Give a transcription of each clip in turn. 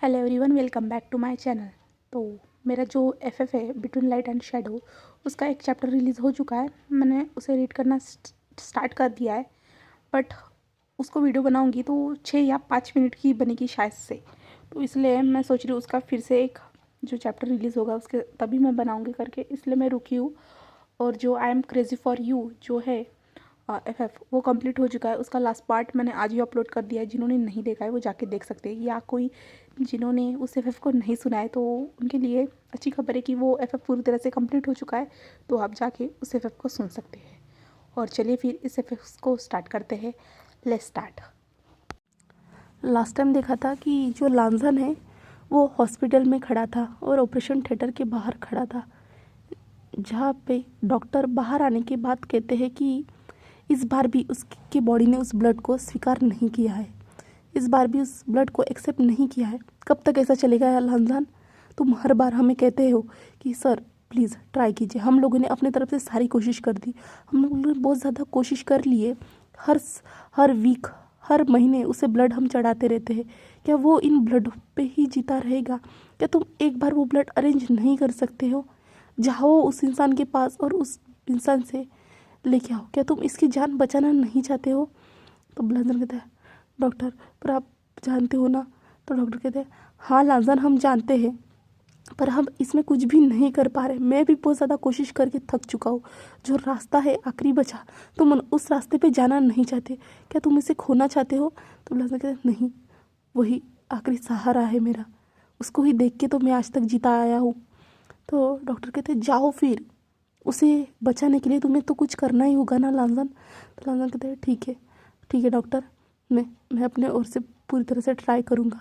Hello everyone, welcome back to my channel. तो मेरा जो एफएफ है बिटवीन लाइट एंड शेडो, उसका एक चैप्टर रिलीज़ हो चुका है। मैंने उसे रीड करना स्टार्ट कर दिया है, बट उसको वीडियो बनाऊंगी तो 6 या 5 मिनट की बनेगी शायद से। तो इसलिए मैं सोच रही हूँ उसका फिर से एक जो चैप्टर रिलीज़ होगा उसके तभी मैं बनाऊँगी करके, इसलिए मैं रुकी हूँ। और जो I am crazy for you जो है एफ वो कंप्लीट हो चुका है। उसका लास्ट पार्ट मैंने आज ही अपलोड कर दिया है। जिन्होंने नहीं देखा है वो जाके देख सकते हैं, या कोई जिन्होंने उस एफ को नहीं सुना है तो उनके लिए अच्छी खबर है कि वो एफ पूरी तरह से कंप्लीट हो चुका है, तो आप जाके उस एफ को सुन सकते हैं। और चलिए फिर इस एफ को स्टार्ट करते हैं। Let's start. लास्ट टाइम देखा था कि जो लांजन है वो हॉस्पिटल में खड़ा था और ऑपरेशन थिएटर के बाहर खड़ा था, जहाँ पे डॉक्टर बाहर आने के बाद कहते हैं कि इस बार भी उसकी बॉडी ने उस ब्लड को स्वीकार नहीं किया है, इस बार भी उस ब्लड को एक्सेप्ट नहीं किया है। कब तक ऐसा चलेगा लांजान? तुम हर बार हमें कहते हो कि सर प्लीज़ ट्राई कीजिए। हम लोगों ने अपने तरफ से सारी कोशिश कर दी, हम लोगों ने बहुत ज़्यादा कोशिश कर लिए। हर वीक हर महीने उसे ब्लड हम चढ़ाते रहते हैं। क्या वो इन ब्लड पे ही जीता रहेगा? क्या तुम एक बार वो ब्लड अरेंज नहीं कर सकते हो? जाओ उस इंसान के पास और उस इंसान से लेके आओ। क्या तुम इसकी जान बचाना नहीं चाहते हो? तो लांजन कहता है डॉक्टर पर आप जानते हो ना। तो डॉक्टर कहते हैं हाँ लांजन, हम जानते हैं, पर हम इसमें कुछ भी नहीं कर पा रहे। मैं भी बहुत ज़्यादा कोशिश करके थक चुका हूँ। जो रास्ता है आखिरी बचा, तुम उस रास्ते पे जाना नहीं चाहते। क्या तुम इसे खोना चाहते हो? तो लांजन कहते हैं नहीं, वही आखिरी सहारा है मेरा, उसको ही देख के तो मैं आज तक जीता आया हूँ। तो डॉक्टर कहते हैं जाओ फिर, उसे बचाने के लिए तुम्हें तो कुछ करना ही होगा ना लांजन। तो लांजन कहते हैं ठीक है डॉक्टर, मैं अपने ओर से पूरी तरह से ट्राई करूँगा,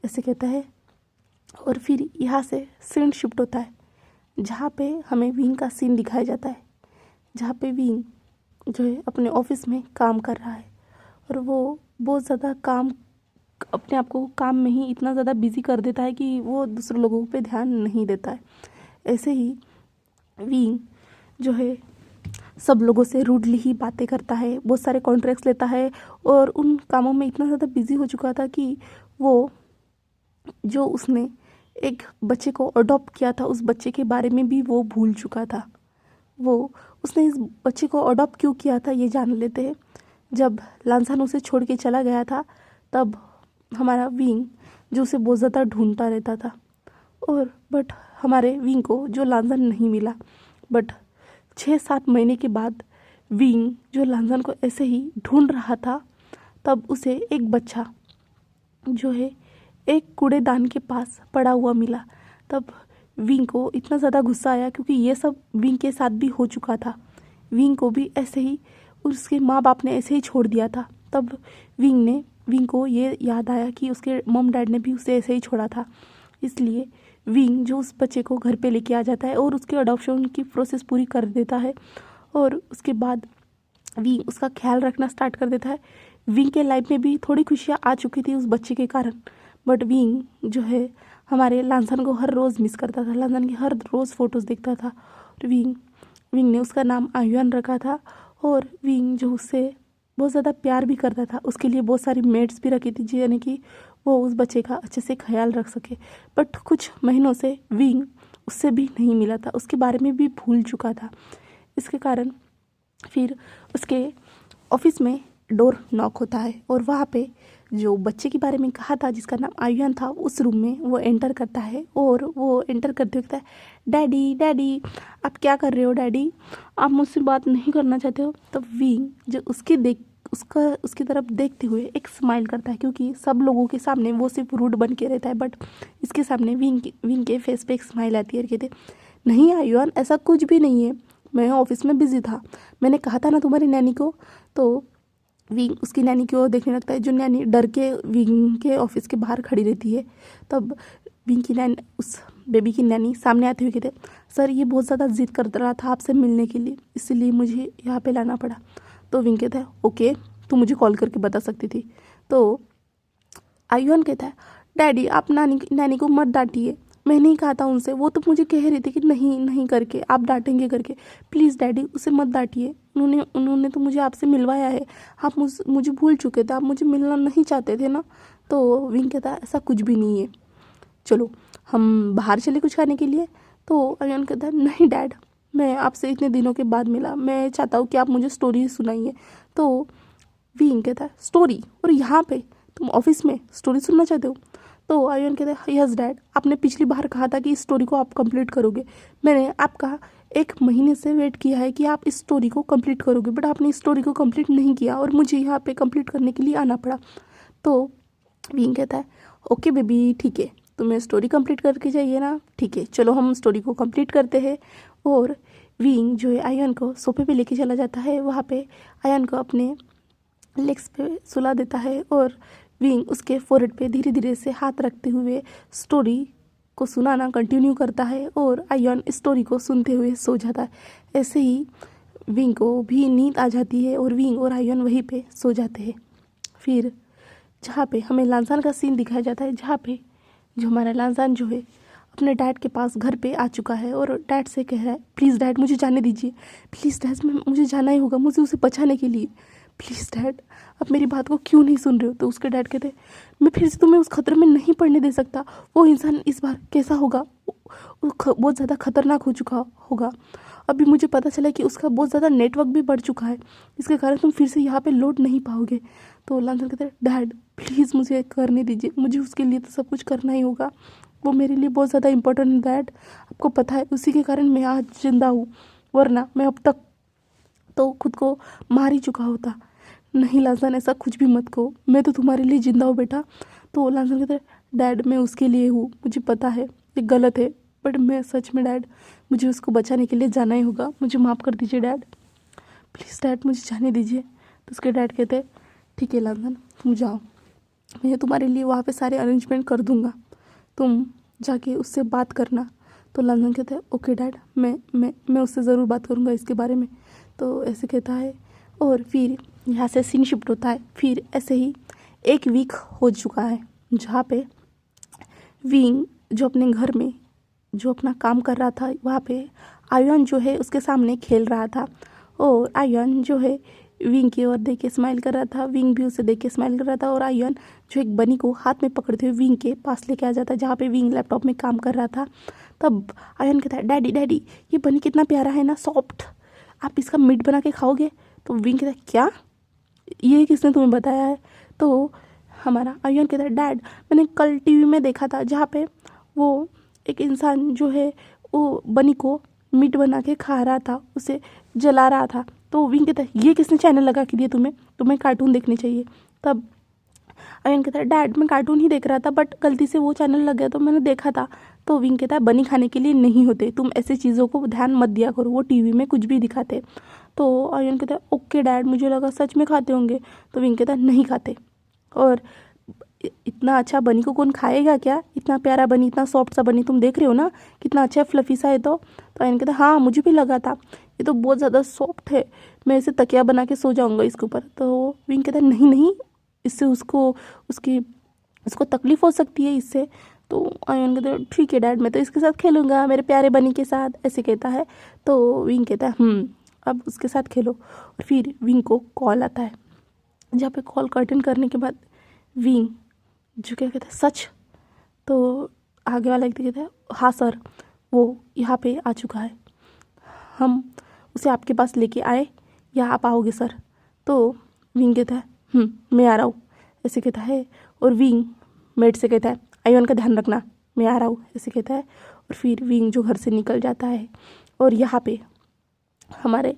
ऐसे कहता है। और फिर यहाँ से सीन शिफ्ट होता है, जहाँ पे हमें विंग का सीन दिखाया जाता है, जहाँ पे विंग जो है अपने ऑफिस में काम कर रहा है और वो बहुत ज़्यादा अपने आप को काम में ही इतना ज़्यादा बिजी कर देता है कि वो दूसरे लोगों पे ध्यान नहीं देता है। ऐसे ही विंग जो है सब लोगों से रूडली ही बातें करता है, बहुत सारे कॉन्ट्रैक्ट्स लेता है और उन कामों में इतना ज़्यादा बिजी हो चुका था कि वो जो उसने एक बच्चे को अडॉप्ट किया था उस बच्चे के बारे में भी वो भूल चुका था। वो उसने इस बच्चे को अडॉप्ट क्यों किया था ये जान लेते हैं। जब लांसान उसे छोड़ के चला गया था तब हमारा विंग जो उसे बहुत ज़्यादा ढूंढता रहता था, और बट हमारे विंग को जो लांसान नहीं मिला। बट 6-7 महीने के बाद विंग जो लांसान को ऐसे ही ढूंढ रहा था, तब उसे एक बच्चा जो है एक कूड़ेदान के पास पड़ा हुआ मिला। तब विंग को इतना ज़्यादा गुस्सा आया, क्योंकि ये सब विंग के साथ भी हो चुका था। विंग को भी ऐसे ही उसके माँ बाप ने ऐसे ही छोड़ दिया था। तब विंग को ये याद आया कि उसके मॉम डैड ने भी उसे ऐसे ही छोड़ा था। इसलिए विंग जो उस बच्चे को घर पे लेके आ जाता है और उसके अडॉप्शन की प्रोसेस पूरी कर देता है, और उसके बाद विंग उसका ख्याल रखना स्टार्ट कर देता है। विंग के लाइफ में भी थोड़ी खुशियाँ आ चुकी थी उस बच्चे के कारण, बट विंग जो है हमारे लांसन को हर रोज़ मिस करता था, लांसन की हर रोज़ फ़ोटोज़ देखता था। और विंग ने उसका नाम आयुन रखा था, और विंग जो उससे बहुत ज़्यादा प्यार भी करता था। उसके लिए बहुत सारी मेड्स भी रखी थी, यानी कि वो उस बच्चे का अच्छे से ख्याल रख सके। बट कुछ महीनों से विंग उससे भी नहीं मिला था, उसके बारे में भी भूल चुका था। इसके कारण फिर उसके ऑफिस में डोर नॉक होता है, और वहाँ पे जो बच्चे के बारे में कहा था जिसका नाम आयुन था, उस रूम में वो एंटर करता है। और वो एंटर करते हुए कहता है डैडी आप क्या कर रहे हो डैडी, आप मुझसे बात नहीं करना चाहते हो? तब विंग जो उसकी तरफ देखते हुए एक स्माइल करता है, क्योंकि सब लोगों के सामने वो सिर्फ रूड बन के रहता है, बट इसके सामने विंग के फेस पे एक स्माइल आती है और कहते नहीं आयुन, ऐसा कुछ भी नहीं है, मैं ऑफिस में बिजी था, मैंने कहा था ना तुम्हारी नैनी को। तो विंग उसकी नैनी की ओर देखने लगता है, जो नैनी डर के विंग के ऑफिस के बाहर खड़ी रहती है। तब विंग की नैनी उस बेबी की नैनी सामने आते हुए कहते सर ये बहुत ज़्यादा जिद कर रहा था आपसे मिलने के लिए, इसलिए मुझे यहाँ पे लाना पड़ा। तो विंग कहता है ओके, तू मुझे कॉल करके बता सकती थी। तो आयुन कहता है डैडी आप नैनी को मत डांटिए, मैंने ही कहा था उनसे, वो तो मुझे कह रही थी कि नहीं करके आप डांटेंगे करके, प्लीज़ डैडी उसे मत डांटिए, उन्होंने तो मुझे आपसे मिलवाया है, आप मुझे भूल चुके थे, आप मुझे मिलना नहीं चाहते थे ना। तो विंग कहता है ऐसा कुछ भी नहीं है, चलो हम बाहर चले कुछ खाने के लिए। तो अयन कहता है नहीं डैड, मैं आपसे इतने दिनों के बाद मिला, मैं चाहता हूँ कि आप मुझे स्टोरी सुनाइए। तो विंग कहता है स्टोरी, और यहाँ पे तुम ऑफिस में स्टोरी सुनना चाहते हो? तो आयन कहता है यस डैड, आपने पिछली बार कहा था कि इस स्टोरी को आप कंप्लीट करोगे। मैंने आपका 1 महीने से वेट किया है कि आप इस स्टोरी को कंप्लीट करोगे, बट आपने इस स्टोरी को कंप्लीट नहीं किया और मुझे यहाँ पे कंप्लीट करने के लिए आना पड़ा। तो विंग कहता है ओके बेबी ठीक है, तुम्हें स्टोरी कंप्लीट करके चाहिए ना, ठीक है चलो हम स्टोरी को कंप्लीट करते हैं। और विंग जो है आयन को सोफे पे लेके चला जाता है, वहाँ पे आयन को अपने लेग्स पे सुला देता है और विंग उसके फोrehead पे धीरे धीरे से हाथ रखते हुए स्टोरी को सुनाना कंटिन्यू करता है और आयन स्टोरी को सुनते हुए सो जाता है। ऐसे ही विंग को भी नींद आ जाती है और विंग और आयन वहीं पे सो जाते हैं। फिर जहाँ पे हमें लांसान का सीन दिखाया जाता है, जहाँ पे जो हमारा लांसान जो है अपने डैड के पास घर पे आ चुका है और डैड से कह रहा है प्लीज़ डैड मुझे जाने दीजिए, प्लीज़ डैड मुझे जाना ही होगा, मुझे उसे बचाने के लिए, प्लीज़ डैड आप मेरी बात को क्यों नहीं सुन रहे हो? तो उसके डैड कहते हैं मैं फिर से तुम्हें उस खतरे में नहीं पड़ने दे सकता, वो इंसान इस बार कैसा होगा, बहुत ज़्यादा खतरनाक हो चुका होगा, अभी मुझे पता चला कि उसका बहुत ज़्यादा नेटवर्क भी बढ़ चुका है, इसके कारण तुम फिर से यहाँ पे लौट नहीं पाओगे। तो लांसन कहते हैं डैड प्लीज़ मुझे करने दीजिए, मुझे उसके लिए तो सब कुछ करना ही होगा, वो मेरे लिए बहुत ज़्यादा इंपॉर्टेंट है डैड, आपको पता है उसी के कारण मैं आज जिंदा हूँ, वरना मैं अब तक तो खुद को मार ही चुका होता। नहीं लांसन ऐसा कुछ भी मत कहो, मैं तो तुम्हारे लिए जिंदा हूँ बेटा। तो लांसन कहते हैं डैड मैं उसके लिए हूँ, मुझे पता है ये गलत है, बट मैं सच में डैड मुझे उसको बचाने के लिए जाना ही होगा, मुझे माफ़ कर दीजिए डैड, प्लीज़ डैड मुझे जाने दीजिए। तो उसके डैड कहते हैं ठीक है लांसन तुम जाओ, मैं तुम्हारे लिए वहाँ पे सारे अरेंजमेंट कर दूँगा, तुम जाके उससे बात करना। तो लांसन कहते हैं ओके डैड, मैं उससे ज़रूर बात करूँगा इसके बारे में। तो ऐसे कहता है और फिर यहाँ से सीन शिफ्ट होता है। फिर ऐसे ही 1 वीक हो चुका है जहाँ पे विंग जो अपने घर में जो अपना काम कर रहा था, वहाँ पे आयन जो है उसके सामने खेल रहा था और आयन जो है विंग की ओर देख के स्माइल कर रहा था, विंग भी उसे देख के स्माइल कर रहा था और आयन जो एक बनी को हाथ में पकड़ते हुए विंग के पास लेके आ जाता है जहाँ पे विंग लैपटॉप में काम कर रहा था। तब आयन कहता है डैडी डैडी ये बनी कितना प्यारा है ना, सॉफ्ट, आप इसका मीट बना के खाओगे? तो विंग कहता है क्या, ये किसने तुम्हें बताया है? तो हमारा आयन कहता है डैड मैंने कल टीवी में देखा था जहाँ पे वो एक इंसान जो है वो बनी को मीट बना के खा रहा था, उसे जला रहा था। तो विंग कहता है ये किसने चैनल लगा के दिया तुम्हें कार्टून देखने चाहिए। तब आयन कहता है डैड मैं कार्टून ही देख रहा था बट गलती से वो चैनल लग गया तो मैंने देखा था। तो विंग कहता है बनी खाने के लिए नहीं होते, तुम ऐसी चीज़ों को ध्यान मत दिया करो, वो टीवी में कुछ भी दिखाते। तो आयन कहता है ओके डैड, मुझे लगा सच में खाते होंगे। तो विंग कहता है नहीं खाते, और इतना अच्छा बनी को कौन खाएगा क्या, इतना प्यारा बनी, इतना सॉफ्ट सा बनी, तुम देख रहे हो ना कितना अच्छा फ्लफी सा है। तो आयन कहता है हाँ मुझे भी लगा था, ये तो बहुत ज़्यादा सॉफ्ट है, मैं इसे तकिया बना के सो जाऊँगा इसके ऊपर। तो विंग कहता है नहीं नहीं, इससे उसको तकलीफ़ हो सकती है इससे। तो आयन कहता है ठीक है डैड मैं तो इसके साथ खेलूँगा, मेरे प्यारे बनी के साथ, ऐसे कहता है। तो विंग कहता है अब उसके साथ खेलो। और फिर विंग को कॉल आता है, जहाँ पे कॉल का अटेंड करने के बाद विंग जो क्या कहता है सच। तो आगे वाला व्यक्ति कहता है हाँ सर वो यहाँ पे आ चुका है, हम उसे आपके पास लेके आए या आप आओगे सर? तो विंग कहता है मैं आ रहा हूँ, ऐसे कहता है। और विंग मेट से कहता है आयन का ध्यान रखना, मैं आ रहा हूँ, ऐसे कहता है। और फिर विंग जो घर से निकल जाता है। और यहाँ पे हमारे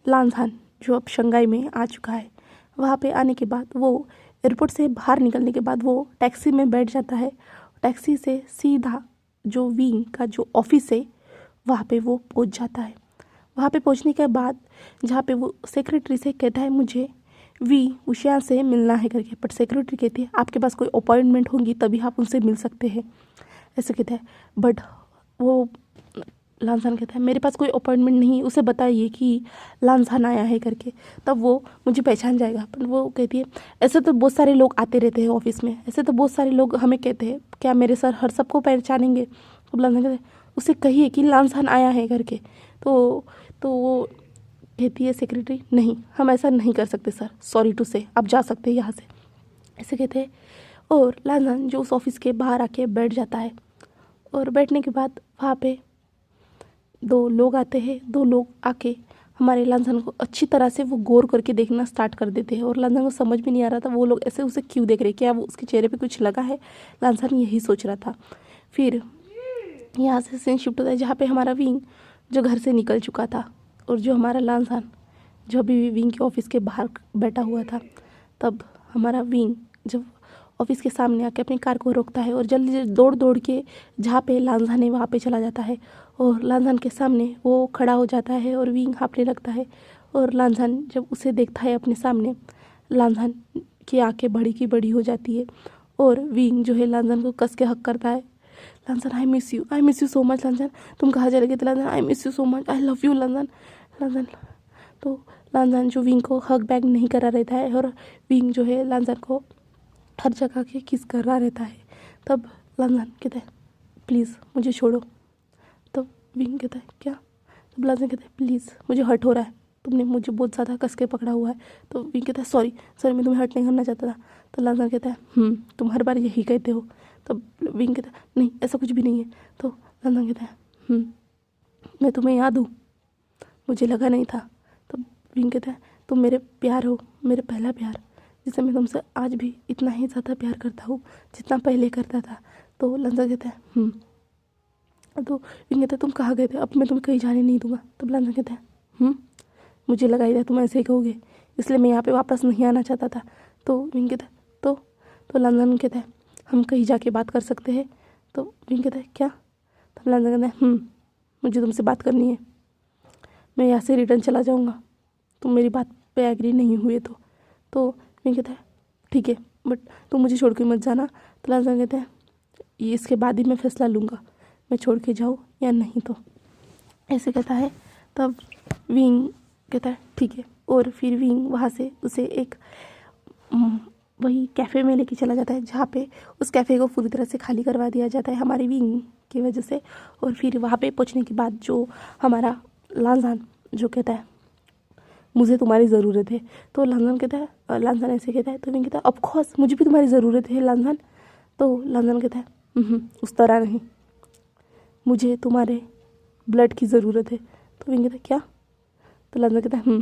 लांसान जो अब शंघाई में आ चुका है, वहाँ पे आने के बाद वो एयरपोर्ट से बाहर निकलने के बाद वो टैक्सी में बैठ जाता है। टैक्सी से सीधा जो विंग का जो ऑफिस है वहाँ पे वो पहुँच जाता है। वहाँ पे पहुँचने के बाद जहाँ पे वो सेक्रेटरी से कहता है मुझे उषा से मिलना है करके, बट सेक्रेटरी कहती है आपके पास कोई अपॉइंटमेंट होगी तभी आप उनसे मिल सकते हैं, ऐसे कहता है। बट वो लांसान कहता है मेरे पास कोई अपॉइंटमेंट नहीं, उसे बताइए कि लांसान आया है करके, तब वो मुझे पहचान जाएगा। पर वो कहती है ऐसे तो बहुत सारे लोग आते रहते हैं ऑफिस में, ऐसे तो बहुत सारे लोग हमें कहते हैं, क्या मेरे सर हर सबको पहचानेंगे? तो लांसान कहते हैं उसे कहिए कि लांसान आया है करके। तो वो कहती है सेक्रेटरी नहीं हम ऐसा नहीं कर सकते सर, सॉरी टू से, आप जा सकते हैं यहाँ से, ऐसे कहते हैं। और लांसान जो उस ऑफिस के बाहर आके बैठ जाता है। और बैठने के बाद वहाँ पे 2 लोग आते हैं। 2 लोग आके हमारे लांझन को अच्छी तरह से वो गौर करके देखना स्टार्ट कर देते हैं और लांझन को समझ भी नहीं आ रहा था वो लोग ऐसे उसे क्यों देख रहे, क्या वो उसके चेहरे पे कुछ लगा है। लांझन यही सोच रहा था। फिर यहाँ से सीन शिफ्ट होता है जहाँ पे हमारा विंग जो घर से निकल चुका था और जो हमारा लांझन जो अभी विंग के ऑफिस के बाहर बैठा हुआ था। तब हमारा विंग जब ऑफिस के सामने आके अपनी कार को रोकता है और जल्दी जल्दी दौड़ दौड़ के जहाँ पे लांझन है वहाँ पे चला जाता है और लांझन के सामने वो खड़ा हो जाता है और विंग हाँफने लगता है। और लांझन जब उसे देखता है अपने सामने, लांझन की आंखें बड़ी की बड़ी हो जाती है और विंग जो है लांझन को कस के हक करता है। Lanjhan I miss you so much Lanjhan, तुम कहाँ चले गए थे Lanjhan, I miss you so much, I love you Lanjhan. Lanjhan तो लांझन जो विंग को हक बैक नहीं करा रहता है और विंग जो है लांझन को हर जगह के किस कर रहा रहता है। तब लांझन कहता है प्लीज़ मुझे छोड़ो। तब विंग कहता है क्या। तब लांझन कहता है प्लीज़ मुझे हर्ट हो रहा है, तुमने मुझे बहुत ज़्यादा कस के पकड़ा हुआ है। तो विंग कहता है सॉरी मैं तुम्हें हर्ट नहीं करना चाहता था। तो लांझन कहता है तुम हर बार यही कहते हो। तब विंग कहता है नहीं ऐसा कुछ भी नहीं है। तो लांझन कहता है मैं तुम्हें याद हूँ, मुझे लगा नहीं था। तब विंग कहता है तुम मेरे प्यार हो, मेरे पहला प्यार, जिसे मैं तुमसे आज भी इतना ही ज़्यादा प्यार करता हूँ जितना पहले करता था। तो लांझन कहता है तो विंग कहता है तुम कहाँ गए थे, अब मैं तुम्हें कहीं जाने नहीं दूंगा। तब लांझन कहता है मुझे लगा ही था तुम ऐसे ही कहोगे, इसलिए मैं यहाँ पे वापस नहीं आना चाहता था। तो विंग कहता है तो लांझन कहता है हम कहीं जाके बात कर सकते हैं। तो विंग कहता है क्या। तब लांझन कहता है मुझे तुमसे बात करनी है, मैं यहाँ से रिटर्न चला जाऊँगा, तुम मेरी बात पे एग्री नहीं हुए तो विंग कहता है ठीक है बट तुम मुझे छोड़ के मत जाना। तो लांझन कहता है ये इसके बाद ही मैं फैसला लूँगा मैं छोड़ के जाऊँ या नहीं। तो ऐसे कहता है। तब विंग कहता है ठीक है और फिर विंग वहाँ से उसे एक वही कैफ़े में लेके चला जाता है जहाँ पे उस कैफ़े को पूरी तरह से खाली करवा दिया जाता है हमारी विंग की वजह से। और फिर वहाँ पे पहुँचने के बाद जो हमारा लांझन जो कहता है मुझे तुम्हारी ज़रूरत है। तो लांझन ऐसे कहता है। तो विंग कहता है ऑफकोर्स मुझे भी तुम्हारी ज़रूरत है लांझन। तो लांझन कहता है उस तरह नहीं, मुझे तुम्हारे ब्लड की ज़रूरत है। तो विंग कहता है क्या। तो लांझन कहता है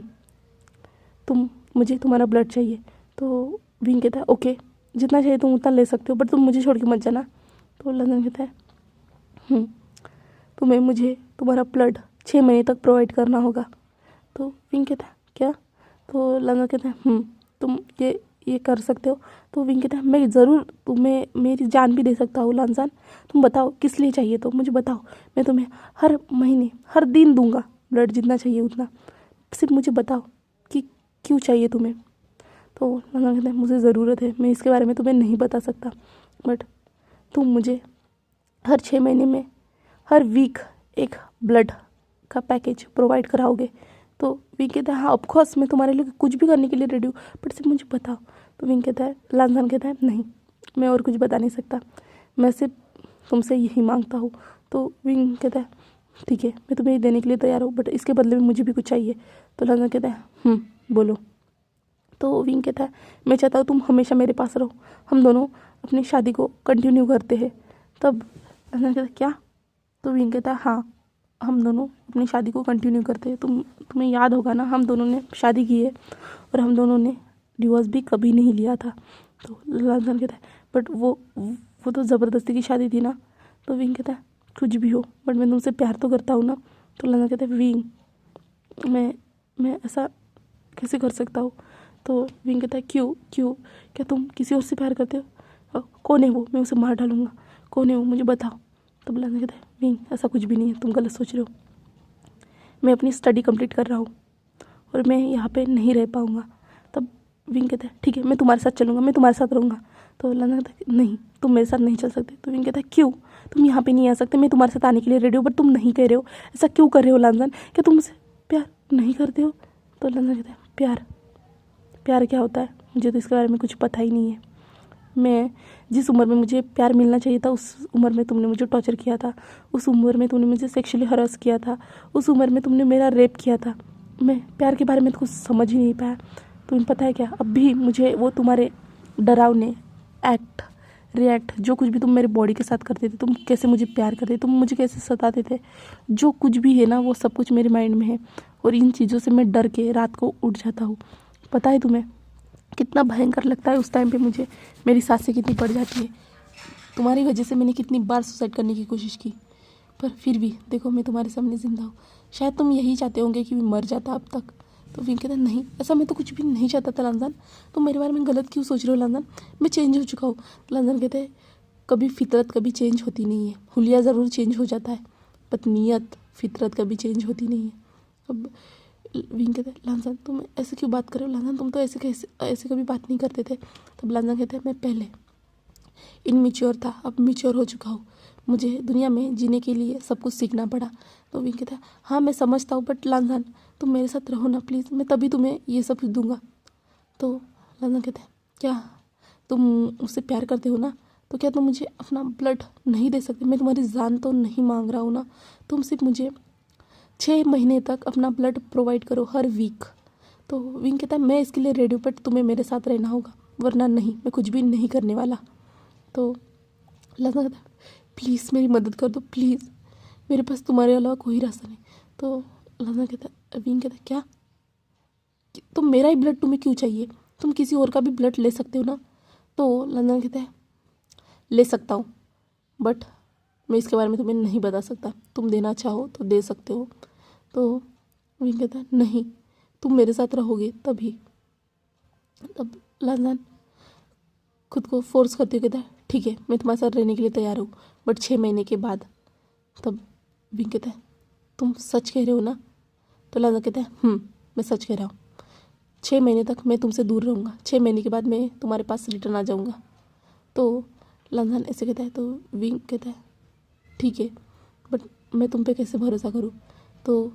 मुझे तुम्हारा ब्लड चाहिए। तो विंग कहता है ओके जितना चाहिए तुम उतना ले सकते हो बट तुम मुझे छोड़ के मत जाना। तो लांझन कहता है तुम्हें मुझे तुम्हारा ब्लड 6 महीने तक प्रोवाइड करना होगा। तो विंग कहता है क्या। तो लांझन कहता है तुम ये कर सकते हो। तो विंग कहता है मैं ज़रूर तुम्हें मेरी जान भी दे सकता हूँ लांझन, तुम बताओ किस लिए चाहिए, तो मुझे बताओ, मैं तुम्हें हर महीने हर दिन दूंगा ब्लड जितना चाहिए उतना, सिर्फ मुझे बताओ कि क्यों चाहिए तुम्हें। तो लांझन कहता है मुझे ज़रूरत है, मैं इसके बारे में तुम्हें नहीं बता सकता बट तुम मुझे हर 6 महीने में हर वीक एक ब्लड का पैकेज प्रोवाइड कराओगे। तो विंग कहता है हाँ ऑफकोर्स मैं तुम्हारे लिए कुछ भी करने के लिए रेडी हूँ बट सिर्फ मुझे बताओ। तो विंग कहता है लांझन कहता है नहीं मैं और कुछ बता नहीं सकता, मैं सिर्फ तुमसे यही मांगता हूँ। तो विंग कहता है ठीक है मैं तुम्हें देने के लिए तैयार हूँ बट इसके बदले में मुझे भी कुछ चाहिए। तो लांझन कहता है बोलो। तो विंग कहता है मैं चाहता हूँ तुम हमेशा मेरे पास रहो, हम दोनों अपनी शादी को कंटिन्यू करते हैं। तब लांझन कहता है क्या। तो विंग कहता है हाँ हम दोनों अपनी शादी को कंटिन्यू करते हैं, तुम्हें याद होगा ना हम दोनों ने शादी की है और हम दोनों ने डिवोर्स भी कभी नहीं लिया था। तो लांझन कहता है बट वो तो ज़बरदस्ती की शादी थी ना। तो विंग कहता है कुछ भी हो बट मैं तुमसे प्यार तो करता हूँ ना। तो लांझन कहता है विंग मैं ऐसा कैसे कर सकता हूँ। तो विंग कहता है क्यों क्या तुम किसी और से प्यार करते हो, कौन है वो, मैं उसे मार डालूंगा, कौन है वो मुझे बताओ। तब लांझन कहता है विंग ऐसा कुछ भी नहीं है, तुम गलत सोच रहे हो, मैं अपनी स्टडी कंप्लीट कर रहा हूँ और मैं यहाँ पे नहीं रह पाऊँगा। तब विंग कहता है ठीक है मैं तुम्हारे साथ चलूँगा, मैं तुम्हारे साथ रहूँगा। तो लांझन कहता है नहीं तुम मेरे साथ नहीं चल सकते। तो विंग कहता है क्यों, तुम यहाँ पे नहीं आ सकते, मैं तुम्हारे साथ आने के लिए रेडी हूँ बट तुम नहीं कह रहे हो, ऐसा क्यों कर रहे हो लांझन, क्या तुम मुझसे प्यार नहीं करते हो। तो लांझन कहता है प्यार क्या होता है, मुझे तो इसके बारे में कुछ पता ही नहीं है, मैं जिस उम्र में मुझे प्यार मिलना चाहिए था उस उम्र में तुमने मुझे टॉर्चर किया था, उस उम्र में तुमने मुझे सेक्सुअली हरास किया था, उस उम्र में तुमने मेरा रेप किया था, मैं प्यार के बारे में तो कुछ समझ ही नहीं पाया। तुम्हें पता है क्या, अब भी मुझे वो तुम्हारे डरावने एक्ट रिएक्ट, जो कुछ भी तुम मेरे बॉडी के साथ करते थे, तुम कैसे मुझे प्यार करते थे, तुम मुझे कैसे सताते थे, जो कुछ भी है ना वो सब कुछ मेरे माइंड में है। और इन चीज़ों से मैं डर के रात को उठ जाता हूँ। पता है तुम्हें कितना भयंकर लगता है उस टाइम पे मुझे, मेरी सांसें कितनी बढ़ जाती है। तुम्हारी वजह से मैंने कितनी बार सुसाइड करने की कोशिश की, पर फिर भी देखो मैं तुम्हारे सामने ज़िंदा हूँ। शायद तुम यही चाहते होंगे कि मैं मर जाता अब तक। तो विंग कहता नहीं, ऐसा मैं तो कुछ भी नहीं चाहता था लांजन, तुम मेरे बारे में गलत क्यों सोच रहे हो लांजन, मैं चेंज हो चुका हूँ। लांजन कहते हैं कभी फितरत कभी चेंज होती नहीं है, हुलिया ज़रूर चेंज हो जाता है, पर नीयत फितरत कभी चेंज होती नहीं है। अब विंग कहते हैं लांजन तुम ऐसे क्यों बात कर रहे हो लांजन, तुम तो ऐसे कभी बात नहीं करते थे। तब लांजन कहते हैं मैं पहले इनमेच्योर था, अब मैच्योर हो चुका हूँ, मुझे दुनिया में जीने के लिए सब कुछ सीखना पड़ा। तो विंग कहता है हाँ मैं समझता हूँ, बट लांजन तुम मेरे साथ रहो ना प्लीज़, मैं तभी तुम्हें ये सब दूंगा। तो लांजन कहते हैं क्या तुम मुझसे प्यार करते हो ना, तो क्या तुम मुझे अपना ब्लड नहीं दे सकते, मैं तुम्हारी जान तो नहीं मांग रहा हूँ ना, तुम सिर्फ मुझे 6 महीने तक अपना ब्लड प्रोवाइड करो हर वीक। तो विंग कहता है मैं इसके लिए रेडी हूँ, बट तुम्हें मेरे साथ रहना होगा, वरना नहीं, मैं कुछ भी नहीं करने वाला। तो लांजन कहता है प्लीज़ मेरी मदद कर दो प्लीज़, मेरे पास तुम्हारे अलावा कोई रास्ता नहीं। तो लांजन कहता है विंग कहता है क्या तुम मेरा ही ब्लड तुम्हें क्यों चाहिए, तुम किसी और का भी ब्लड ले सकते हो ना। तो लांजन कहता है ले सकता हूँ, बट मैं इसके बारे में तुम्हें नहीं बता सकता, तुम देना चाहो तो दे सकते हो। तो विंग कहता है नहीं, तुम मेरे साथ रहोगे तभी। तब लांजन खुद को फोर्स करते हुए कहता है ठीक है मैं तुम्हारे साथ रहने के लिए तैयार हूँ, बट 6 महीने के बाद। तब विंग कहता है तुम सच कह रहे हो ना। तो लांजन कहता है मैं सच कह रहा हूँ, 6 महीने तक मैं तुमसे दूर रहूँगा, 6 महीने के बाद मैं तुम्हारे पास रिटर्न आ जाऊँगा। तो लांजन ऐसे कहता है। तो विंग कहता है ठीक है, बट मैं तुम पे कैसे भरोसा करूँ। तो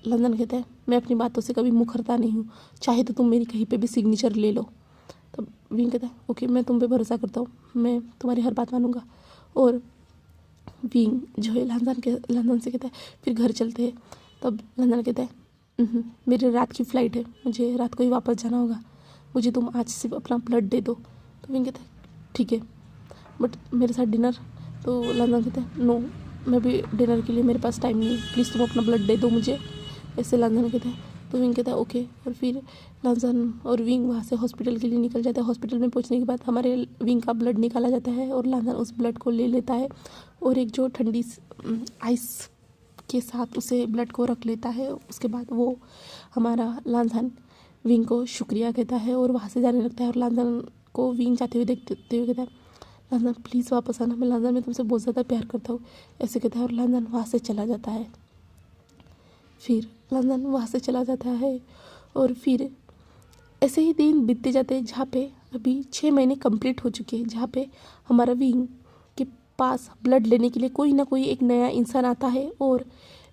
लांजन कहता है मैं अपनी बातों से कभी मुखरता नहीं हूँ, चाहे तो तुम मेरी कहीं पे भी सिग्नेचर ले लो। तब विंग कहता है ओके मैं तुम पे भरोसा करता हूँ, मैं तुम्हारी हर बात मानूंगा। और विंग जो है लांजन से कहता है फिर घर चलते हैं। तब लांजन कहता है मेरी रात की फ़्लाइट है, मुझे रात को ही वापस जाना होगा, मुझे तुम आज सिर्फ अपना ब्लड दे दो। तो विंग कहता है ठीक है, बट मेरे साथ डिनर। तो लांजन कहता है नो, मैं भी डिनर के लिए मेरे पास टाइम नहीं है, प्लीज़ तुम अपना ब्लड दे दो मुझे, ऐसे लांजन कहता है। तो विंग कहता है ओके। और फिर लांजन और विंग वहाँ से हॉस्पिटल के लिए निकल जाता है। हॉस्पिटल में पहुँचने के बाद हमारे विंग का ब्लड निकाला जाता है और लांजन उस ब्लड को ले लेता है और एक जो ठंडी आइस के साथ उसे ब्लड को रख लेता है। उसके बाद वो हमारा लांजन विंग को शुक्रिया कहता है और वहाँ से जाने लगता है। और लांजन को विंग जाते हुए देखते हुए कहता है लांजन प्लीज़ वापस आना, मैं लांजन मैं तुमसे बहुत ज़्यादा प्यार करता हूँ, ऐसे कहता है। और लांजन वहाँ से चला जाता है। फिर लांजन वहाँ से चला जाता है और फिर ऐसे ही दिन बीतते जाते हैं, जहाँ पे अभी 6 महीने कंप्लीट हो चुके हैं, जहाँ पे हमारा विंग के पास ब्लड लेने के लिए कोई ना कोई एक नया इंसान आता है और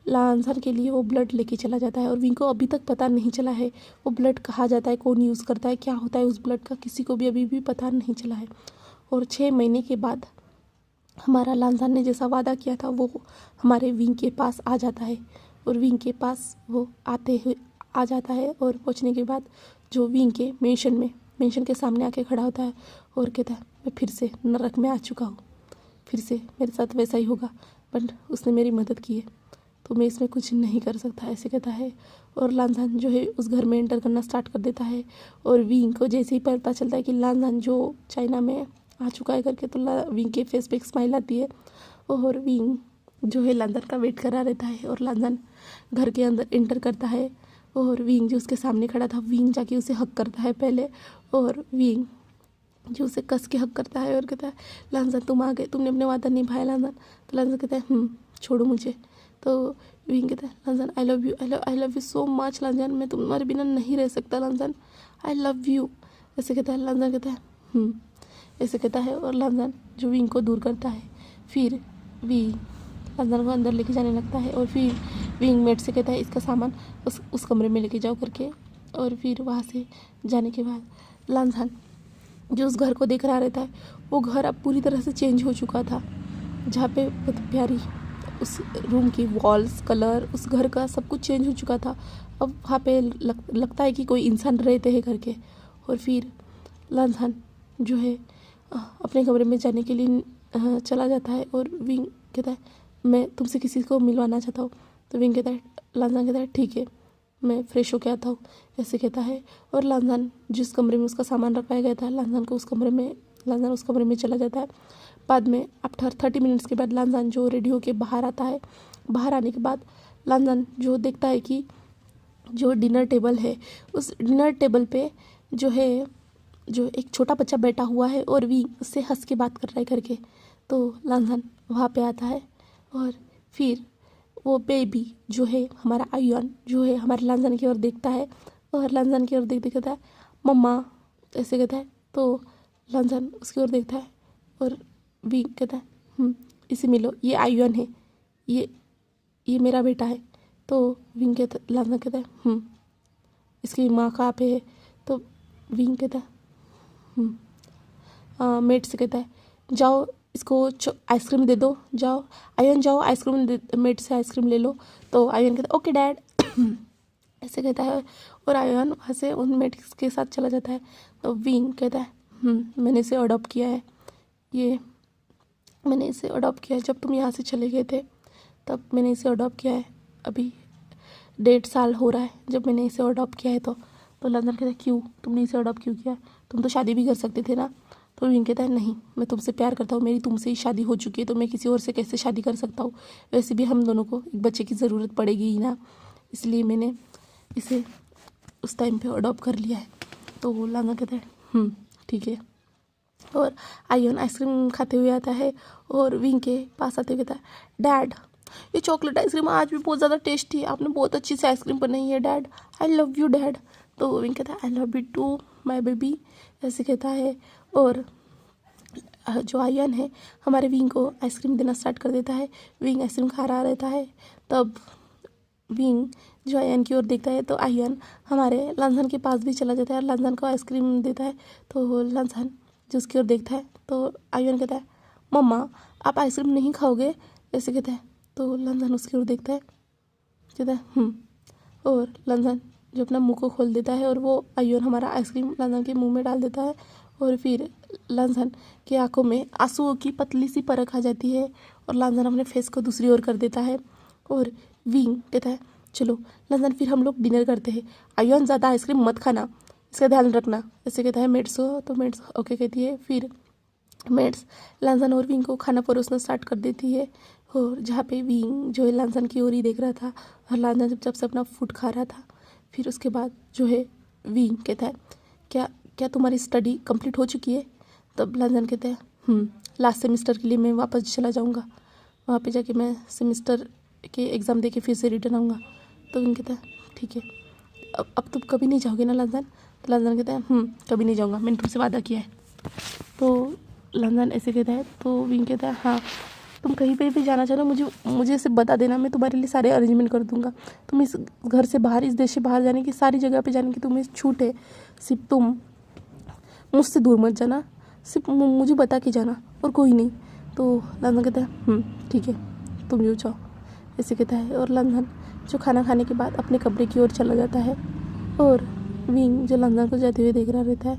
लांजन के लिए वो ब्लड लेके चला जाता है। और विंग को अभी तक पता नहीं चला है वो ब्लड कहाँ जाता है, कौन यूज़ करता है, क्या होता है उस ब्लड का, किसी को भी अभी भी पता नहीं चला है। और 6 महीने के बाद हमारा लांजन ने जैसा वादा किया था वो हमारे विंग के पास आ जाता है। और विंग के पास वो आते हुए आ जाता है और पहुंचने के बाद जो विंग के मेंशन के सामने आके खड़ा होता है और कहता है मैं फिर से नरक में आ चुका हूँ, फिर से मेरे साथ वैसा ही होगा, बट उसने मेरी मदद की है तो मैं इसमें कुछ नहीं कर सकता, ऐसे कहता है। और लांजन जो है उस घर में एंटर करना स्टार्ट कर देता है। और विंग को जैसे ही पता चलता है कि लांजन जो चाइना में आ चुका है करके, तो विंग के फेस पे एक स्माइल आती है और विंग जो है लांजन का वेट करा रहता है। और लांजन घर के अंदर एंटर करता है और विंग जो उसके सामने खड़ा था, विंग जाके उसे हक करता है पहले। और विंग जो उसे कस के हक करता है और कहता है लांजन तुम आ गए, तुमने अपने वादा निभाया लांजन। तो लांजन कहता है छोड़ो मुझे। तो विंग कहता है Lanjan I love you so much Lanjan, मैं तुम्हारे बिना नहीं रह सकता लांजन, आई लव यू, ऐसे कहता है। लांजन कहता है ऐसे कहता है और लांजन जो विंग को दूर करता है। फिर विंग लांजन को अंदर लेके जाने लगता है और फिर विंग मेट से कहता है इसका सामान उस कमरे में लेके जाओ करके। और फिर वहाँ से जाने के बाद लांजन जो उस घर को देख रहा रहता है, वो घर अब पूरी तरह से चेंज हो चुका था, जहाँ पे बहुत प्यारी उस रूम की वॉल्स, कलर, उस घर का सब कुछ चेंज हो चुका था। अब वहाँ पे लगता है कि कोई इंसान रहते हैं करके। और फिर लांजन जो है अपने कमरे में जाने के लिए चला जाता है और विंग कहता है मैं तुमसे किसी को मिलवाना चाहता हूँ। तो विंग कहता है, लांजान कहता है ठीक है मैं फ्रेश होके आता हूँ, ऐसे कहता है। और लांजान जिस कमरे में उसका सामान रखाया गया था, लांजान उस कमरे में चला जाता है। बाद में आफ्टर 30 मिनट्स के बाद लांजान जो रेडी होके बाहर आता है। बाहर आने के बाद लांजान जो देखता है कि जो डिनर टेबल है, उस डिनर टेबल पे जो है जो एक छोटा बच्चा बैठा हुआ है और वी उससे हंस के बात कर रहा है करके। तो लांजान वहाँ पे आता है और फिर वो बेबी जो है हमारा आयुन जो है हमारे लांजान की ओर देखता है और लांजान की ओर देख कहता है मम्मा, ऐसे कहता है। तो लांजान उसकी ओर देखता है और वी कहता है इसे मिलो, ये आयुन है, ये मेरा बेटा है। तो विंग कहता लांजान कहता है इसकी माँ कहाँ पे है। तो विंग कहता है मेट से कहता है जाओ इसको आइसक्रीम दे दो, जाओ आयन जाओ आइसक्रीम मेट से आइसक्रीम ले लो। तो आयन कहता है ओके डैड ऐसे कहता है और आयन वहाँ से उन मेट्स के साथ चला जाता है। तो विंग कहता है मैंने इसे अडॉप्ट किया है, मैंने इसे अडॉप्ट किया है जब तुम यहाँ से चले गए थे तब मैंने इसे अडॉप्ट किया है। अभी 1.5 साल हो रहा है जब मैंने इसे अडॉप्ट किया है। तो लंदन कहता है क्यों, तुमने इसे अडॉप्ट क्यों किया, तुम तो शादी भी कर सकते थे ना। तो विंग कहता है नहीं, मैं तुमसे प्यार करता हूँ, मेरी तुमसे ही शादी हो चुकी है तो मैं किसी और से कैसे शादी कर सकता हूँ। वैसे भी हम दोनों को एक बच्चे की ज़रूरत पड़ेगी ही ना, इसलिए मैंने इसे उस टाइम पे अडॉप्ट कर लिया है। तो लंदन कहता है ठीक है। और आयन आइसक्रीम खाते हुए आता है और विंग के पास आते हुए कहता है डैड ये चॉकलेट आइसक्रीम आज भी बहुत ज़्यादा टेस्टी है, आपने बहुत अच्छी सी आइसक्रीम बनाई है dad, I love you dad. तो विंग कहता है I love you too my baby, ऐसे कहता है। और जो आयन है हमारे विंग को आइसक्रीम देना स्टार्ट कर देता है। विंग आइसक्रीम खा रहा रहता है। तब विंग जो आयन की ओर देखता है तो आयन हमारे लांजान के पास भी चला जाता है और लांजान को आइसक्रीम देता है। तो लांजान जो उसकी ओर देखता है तो आयन कहता है मम्मा आप आइसक्रीम नहीं खाओगे, ऐसे कहता है। तो लांजान उसकी ओर देखता है, कहता है और लांजान जो अपना मुंह को खोल देता है और वो आयन हमारा आइसक्रीम लांजान के मुंह में डाल देता है। और फिर लांजान की आंखों में आंसुओं की पतली सी परख आ जाती है और लांजान अपने फेस को दूसरी ओर कर देता है। और विंग कहता है चलो लांजान फिर हम लोग डिनर करते हैं, आयन ज़्यादा आइसक्रीम मत खाना, इसका ध्यान रखना, ऐसे कहता है मेट्स को। तो मेट्स ओके कहती है। फिर मेट्स लांजान और विंग को खाना परोसना स्टार्ट कर देती है। और जहाँ पे विंग जो है लांजान की ओर ही देख रहा था और लांजान जब से अपना फूड खा रहा था। फिर उसके बाद जो है विंग कहता है क्या तुम्हारी स्टडी कंप्लीट हो चुकी है। तब लांजान कहता है लास्ट सेमेस्टर के लिए मैं वापस चला जाऊँगा, वहाँ पे जाके मैं सेमेस्टर के एग्ज़ाम दे के फिर से रिटर्न आऊँगा। तो विंग कहता है ठीक है, अब तुम कभी नहीं जाओगे ना लांजान। तो लांजान कहता है कभी नहीं जाऊँगा, मैंने तुमसे वादा किया है। तो लांजान ऐसे कहता है। तो विंग कहता है हाँ तुम कहीं पे भी जाना चाहो मुझे इसे बता देना, मैं तुम्हारे लिए सारे अरेंजमेंट कर दूंगा। तुम इस घर से बाहर, इस देश से बाहर जाने की सारी जगह पे जाने की तुम्हें छूट है, सिर्फ तुम मुझसे दूर मत जाना, सिर्फ मुझे बता के जाना और कोई नहीं। तो लांजान कहता है ठीक है तुम जो चाहो, ऐसे कहता है। और लांजान जो खाना खाने के बाद अपने कमरे की ओर चला जाता है और विंग जो लांजान को जाते हुए देख रहा रहता है।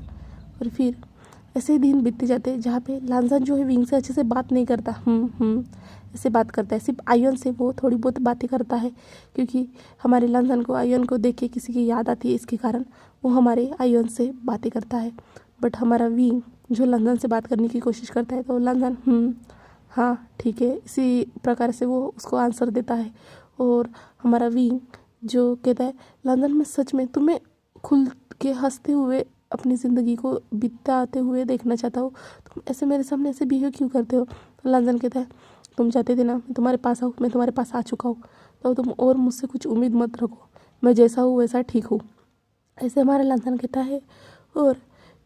और फिर ऐसे ही दिन बीतते जाते हैं जहाँ पे लांजान जो है विंग से अच्छे से बात नहीं करता, ऐसे बात करता है, सिर्फ आयन से वो थोड़ी बहुत बातें करता है क्योंकि हमारे लांजान को आयन को देख के किसी की याद आती है, इसके कारण वो हमारे आयन से बातें करता है। बट हमारा विंग जो लांजान से बात करने की कोशिश करता है तो लांजान हाँ ठीक है इसी प्रकार से वो उसको आंसर देता है। और हमारा विंग जो कहता है लांजान मैं सच में तुम्हें खुल के हंसते हुए अपनी ज़िंदगी को बिताते हुए देखना चाहता हूँ, तुम ऐसे मेरे सामने ऐसे बिहेव क्यों करते हो। तो लांजान कहता है तुम चाहते थे ना मैं तुम्हारे पास आऊँ, मैं तुम्हारे पास आ चुका हूँ, तो तुम और मुझसे कुछ उम्मीद मत रखो, मैं जैसा हूँ वैसा ठीक हूँ, ऐसे हमारा लांजान कहता है। और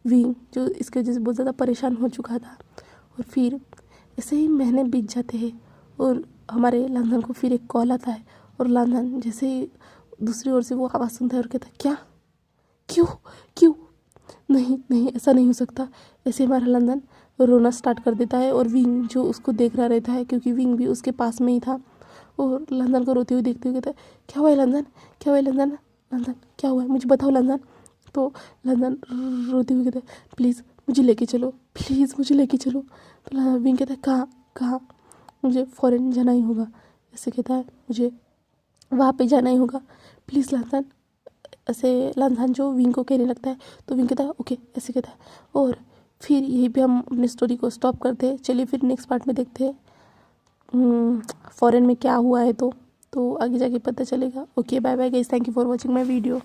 विंग जो इसकी वजह से बहुत ज़्यादा परेशान हो चुका था। और फिर ऐसे ही महीने बीत जाते हैं और हमारे लांजान को फिर एक कॉल आता है और लांजान जैसे ही दूसरी ओर से वो आवाज़ सुनता है और कहता है क्या, क्यों नहीं ऐसा नहीं हो सकता। ऐसे हमारा लांजान रोना स्टार्ट कर देता है और विंग जो उसको देख रहा रहता है क्योंकि विंग भी उसके पास में ही था और लांजान को रोते हुए देखते हुए कहता है क्या हुआ है लांजान, लांजान क्या हुआ है मुझे बताओ लांजान। तो लांजान रोते हुए कहता है प्लीज़ मुझे लेके चलो, प्लीज़ मुझे लेके चलो। तो विंग कहता है कहाँ कहाँ, मुझे फ़ॉरेन जाना ही होगा। ऐसे कहता है मुझे वहाँ पे जाना ही होगा, प्लीज़ लानथान। ऐसे लानथान जो विंग को कहने लगता है, तो विंग कहता है ओके, ऐसे कहता है। और फिर यहीं पे हम अपनी स्टोरी को स्टॉप करते हैं। चलिए फिर नेक्स्ट पार्ट में देखते हैं फ़ॉरेन में क्या हुआ है। तो आगे जाके पता चलेगा। Okay bye bye guys, thank you for watching my video.